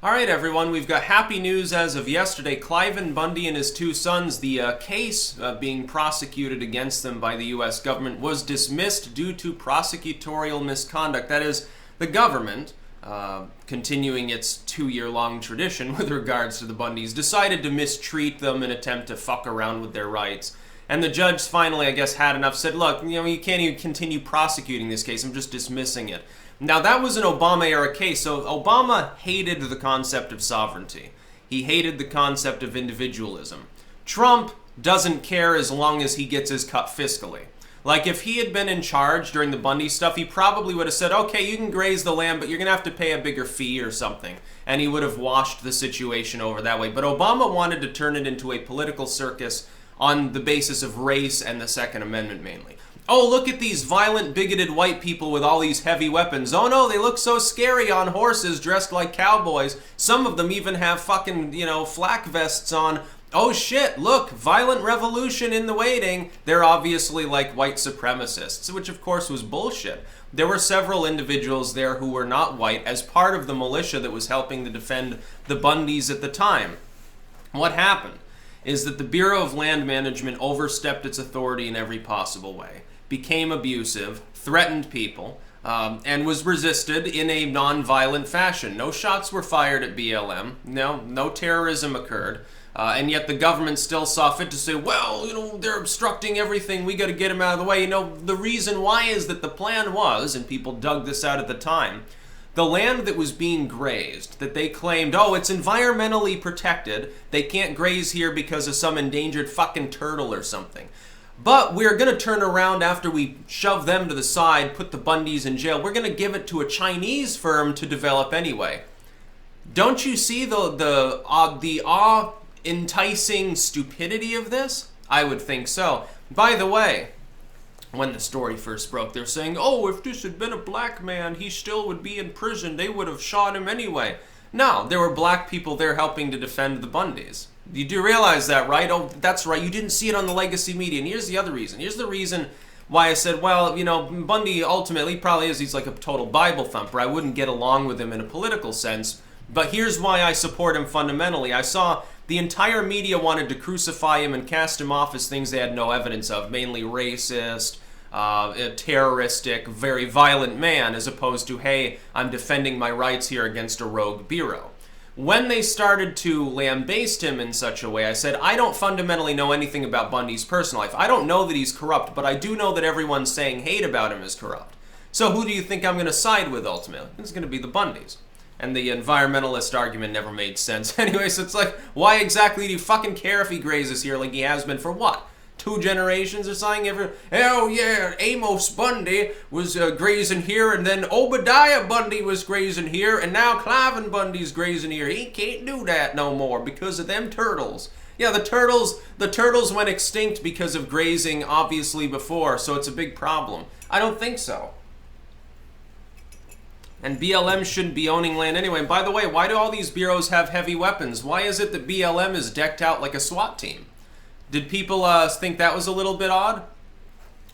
All right, everyone, we've got happy news as of yesterday. Cliven Bundy and his two sons, the case being prosecuted against them by the U.S. government was dismissed due to prosecutorial misconduct. That is, the government, continuing its 2-year-long tradition with regards to the Bundys, decided to mistreat them and attempt to fuck around with their rights. And the judge finally, I guess, had enough, said, look, you can't even continue prosecuting this case. I'm just dismissing it. Now, that was an Obama-era case, so Obama hated the concept of sovereignty. He hated the concept of individualism. Trump doesn't care as long as he gets his cut fiscally. Like, if he had been in charge during the Bundy stuff, he probably would have said, okay, you can graze the land, but you're going to have to pay a bigger fee or something. And he would have washed the situation over that way. But Obama wanted to turn it into a political circus on the basis of race and the Second Amendment mainly. Oh, look at these violent, bigoted white people with all these heavy weapons. Oh no, they look so scary on horses dressed like cowboys. Some of them even have fucking, flak vests on. Oh shit, look, violent revolution in the waiting. They're obviously like white supremacists, which of course was bullshit. There were several individuals there who were not white as part of the militia that was helping to defend the Bundys at the time. What happened is that the Bureau of Land Management overstepped its authority in every possible way, became abusive, threatened people, and was resisted in a non-violent fashion. No shots were fired at BLM. No terrorism occurred. And yet the government still saw fit to say, well, they're obstructing everything. We got to get them out of the way. The reason why is that the plan was, and people dug this out at the time, the land that was being grazed, that they claimed, oh, it's environmentally protected. They can't graze here because of some endangered fucking turtle or something. But we're going to turn around after we shove them to the side, put the Bundys in jail. We're going to give it to a Chinese firm to develop anyway. Don't you see the awe-enticing stupidity of this? I would think so. By the way, when the story first broke, they're saying, oh, if this had been a black man, he still would be in prison. They would have shot him anyway. No, there were black people there helping to defend the Bundys. You do realize that, right? Oh, that's right. You didn't see it on the legacy media. And here's the other reason. Here's the reason why I said, well, Bundy ultimately probably is. He's like a total Bible thumper. I wouldn't get along with him in a political sense. But here's why I support him fundamentally. I saw the entire media wanted to crucify him and cast him off as things they had no evidence of, mainly racist, a terroristic, very violent man, as opposed to, hey, I'm defending my rights here against a rogue bureau. When they started to lambaste him in such a way, I said, I don't fundamentally know anything about Bundy's personal life. I don't know that he's corrupt, but I do know that everyone saying hate about him is corrupt. So who do you think I'm going to side with ultimately? It's going to be the Bundys. And the environmentalist argument never made sense. Anyway, so it's like, why exactly do you fucking care if he grazes here like he has been for what? 2 generations or something? Oh yeah, Amos Bundy was grazing here, and then Obadiah Bundy was grazing here, and now Cliven Bundy's grazing here. He can't do that no more because of them turtles. Yeah, the turtles went extinct because of grazing, obviously, before, so it's a big problem. I don't think so. And BLM shouldn't be owning land anyway. And by the way, why do all these bureaus have heavy weapons? Why is it that BLM is decked out like a SWAT team? Did people think that was a little bit odd?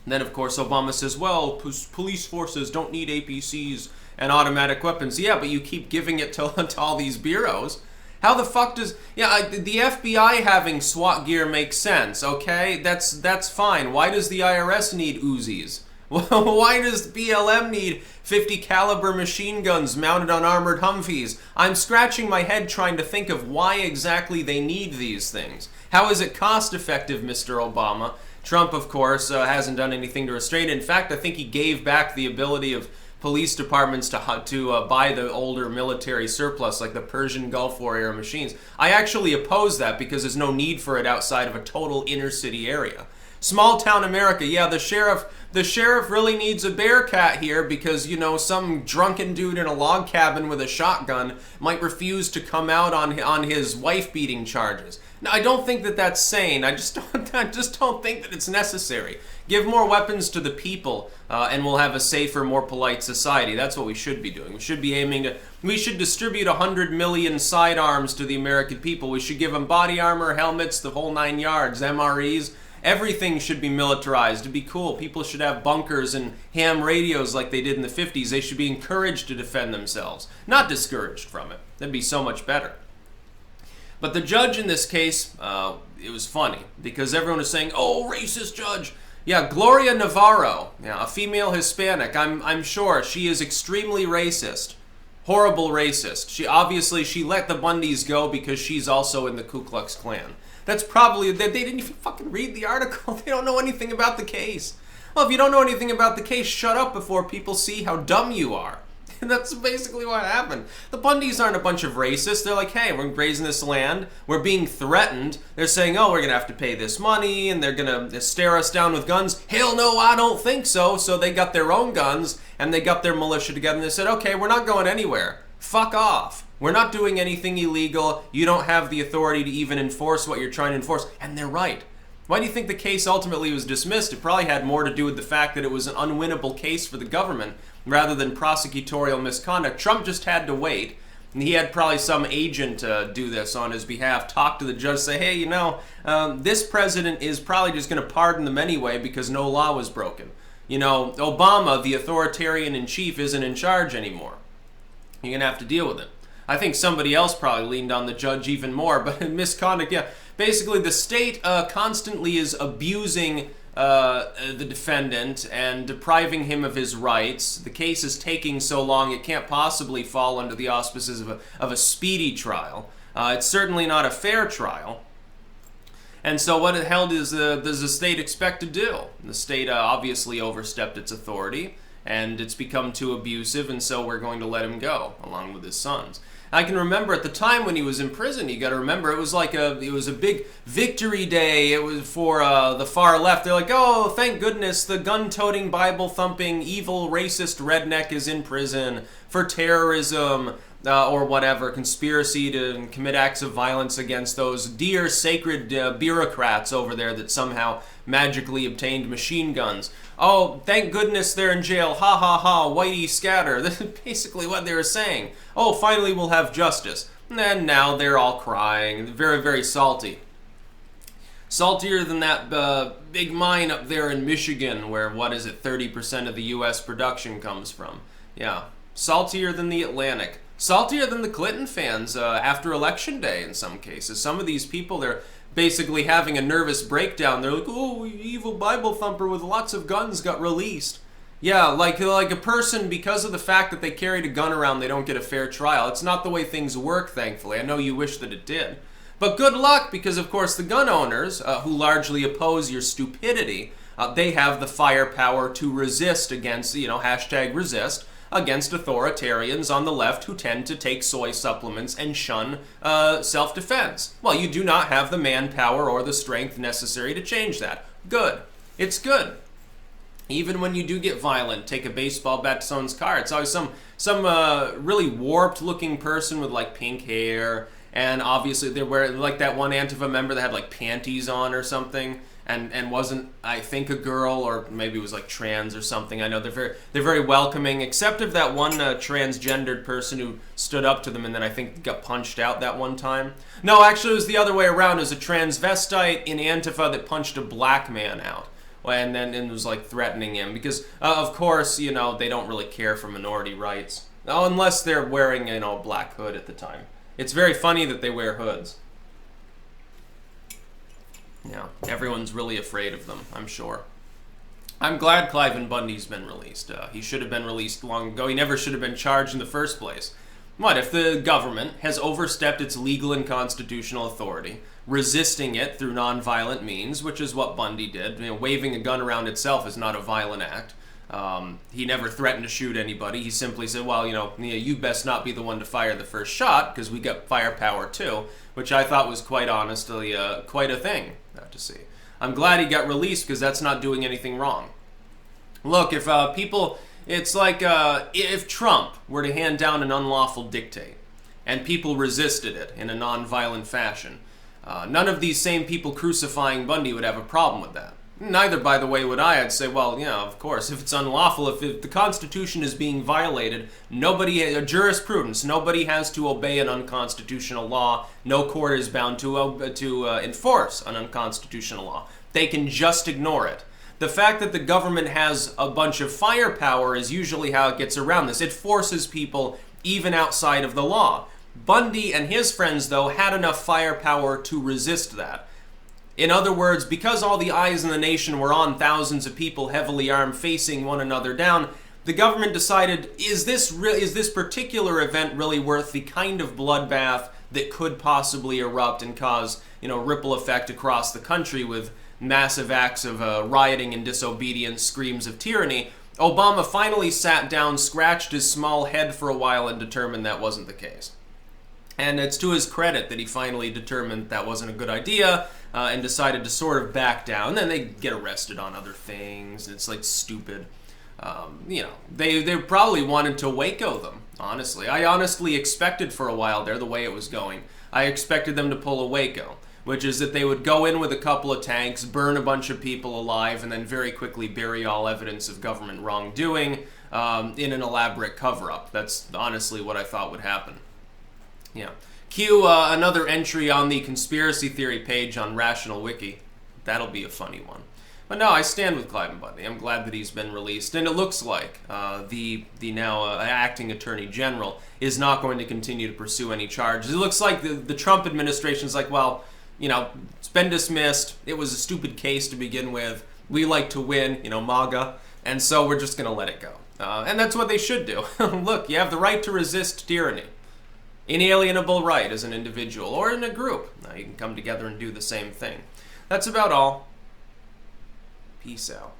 And then, of course, Obama says, well, police forces don't need APCs and automatic weapons. Yeah, but you keep giving it to all these bureaus. How the fuck does... Yeah, the FBI having SWAT gear makes sense, okay? That's fine. Why does the IRS need Uzis? Why does BLM need 50 caliber machine guns mounted on armored Humvees? I'm scratching my head trying to think of why exactly they need these things. How is it cost effective, Mr. Obama? Trump, of course, hasn't done anything to restrain it. In fact, I think he gave back the ability of police departments to buy the older military surplus, like the Persian Gulf War era machines. I actually oppose that because there's no need for it outside of a total inner city area. Small town America, yeah, the sheriff really needs a Bearcat here because, some drunken dude in a log cabin with a shotgun might refuse to come out on his wife-beating charges. Now, I don't think that that's sane. I just don't think that it's necessary. Give more weapons to the people, and we'll have a safer, more polite society. That's what we should be doing. We should be we should distribute 100 million sidearms to the American people. We should give them body armor, helmets, the whole 9 yards, MREs. Everything should be militarized. It'd be cool. People should have bunkers and ham radios like they did in the 50s. They should be encouraged to defend themselves, not discouraged from it. That'd be so much better. But the judge in this case, it was funny because everyone was saying, "Oh, racist judge." Yeah, Gloria Navarro, yeah, a female Hispanic. I'm sure she is extremely racist, horrible racist. She let the Bundys go because she's also in the Ku Klux Klan. That's probably they didn't even fucking read the article. They don't know anything about the case. Well, if you don't know anything about the case, shut up before people see how dumb you are. And that's basically what happened. The Bundys aren't a bunch of racists. They're like, hey, we're grazing this land. We're being threatened. They're saying, oh, we're going to have to pay this money, and they're going to stare us down with guns. Hell no, I don't think so. So they got their own guns, and they got their militia together, and they said, okay, we're not going anywhere. Fuck off. We're not doing anything illegal. You don't have the authority to even enforce what you're trying to enforce. And they're right. Why do you think the case ultimately was dismissed? It probably had more to do with the fact that it was an unwinnable case for the government rather than prosecutorial misconduct. Trump just had to wait, and he had probably some agent do this on his behalf, talk to the judge, say, hey, this president is probably just going to pardon them anyway because no law was broken. Obama, the authoritarian in chief, isn't in charge anymore. You're going to have to deal with it. I think somebody else probably leaned on the judge even more, but in misconduct, yeah. Basically, the state constantly is abusing the defendant and depriving him of his rights. The case is taking so long, it can't possibly fall under the auspices of a speedy trial. It's certainly not a fair trial. And so what the hell does the state expect to do? The state obviously overstepped its authority, and it's become too abusive, and so we're going to let him go, along with his sons. I can remember at the time when he was in prison, you got to remember, it was a big victory day. It was for the far left. They're like, oh, thank goodness, the gun-toting, Bible-thumping, evil, racist redneck is in prison for terrorism or whatever, conspiracy to commit acts of violence against those dear sacred bureaucrats over there that somehow magically obtained machine guns. Oh, thank goodness they're in jail. Ha ha ha, whitey scatter. This is basically what they were saying. Oh, finally we'll have justice. And now they're all crying. Very, very salty. Saltier than that big mine up there in Michigan where, 30% of the U.S. production comes from. Yeah. Saltier than the Atlantic. Saltier than the Clinton fans after Election Day in some cases. Some of these people, they're basically having a nervous breakdown. They're like, oh, evil Bible thumper with lots of guns got released. Yeah, like a person, because of the fact that they carried a gun around, they don't get a fair trial. It's not the way things work, thankfully. I know you wish that it did. But good luck, because of course the gun owners, who largely oppose your stupidity, they have the firepower to resist against, #resist, against authoritarians on the left who tend to take soy supplements and shun self-defense. Well, you do not have the manpower or the strength necessary to change that. Good. It's good. Even when you do get violent, take a baseball bat to someone's car. It's always some really warped-looking person with like pink hair, and obviously they're wearing like that one Antifa member that had like panties on or something. And wasn't, I think, a girl, or maybe it was like trans or something. I know they're very welcoming, except of that one transgendered person who stood up to them and then I think got punched out that one time. No, actually it was the other way around. It was a transvestite in Antifa that punched a black man out. And was like threatening him because, of course, they don't really care for minority rights. Unless they're wearing, a black hood at the time. It's very funny that they wear hoods. Yeah, everyone's really afraid of them, I'm sure. I'm glad Cliven Bundy's been released. He should have been released long ago. He never should have been charged in the first place. What if the government has overstepped its legal and constitutional authority, resisting it through nonviolent means, which is what Bundy did? Waving a gun around itself is not a violent act. He never threatened to shoot anybody. He simply said, well, you best not be the one to fire the first shot because we got firepower too, which I thought was quite honestly quite a thing to see. I'm glad he got released because that's not doing anything wrong. Look, if it's like if Trump were to hand down an unlawful dictate and people resisted it in a nonviolent fashion, none of these same people crucifying Bundy would have a problem with that. Neither, by the way, would I. I'd say, well, of course, if it's unlawful, if the Constitution is being violated, jurisprudence, nobody has to obey an unconstitutional law. No court is bound to enforce an unconstitutional law. they can just ignore it. The fact that the government has a bunch of firepower is usually how it gets around this. It forces people even outside of the law. Bundy and his friends, though, had enough firepower to resist that. In other words, because all the eyes in the nation were on thousands of people heavily armed facing one another down, the government decided, is this particular event really worth the kind of bloodbath that could possibly erupt and cause, ripple effect across the country with massive acts of rioting and disobedience, screams of tyranny? Obama finally sat down, scratched his small head for a while, and determined that wasn't the case. And it's to his credit that he finally determined that wasn't a good idea and decided to sort of back down. Then they get arrested on other things. It's like stupid. They probably wanted to Waco them, honestly. I honestly expected for a while there, the way it was going, I expected them to pull a Waco, which is that they would go in with a couple of tanks, burn a bunch of people alive, and then very quickly bury all evidence of government wrongdoing in an elaborate cover-up. That's honestly what I thought would happen. Yeah. Cue another entry on the conspiracy theory page on Rational Wiki. That'll be a funny one. But no, I stand with Cliven Bundy. I'm glad that he's been released, and it looks like the now acting attorney general is not going to continue to pursue any charges. It looks like the Trump administration is like, well, it's been dismissed. It was a stupid case to begin with. We like to win, MAGA, and so we're just going to let it go. And that's what they should do. Look, you have the right to resist tyranny. Inalienable right as an individual or in a group. You can come together and do the same thing. That's about all. Peace out.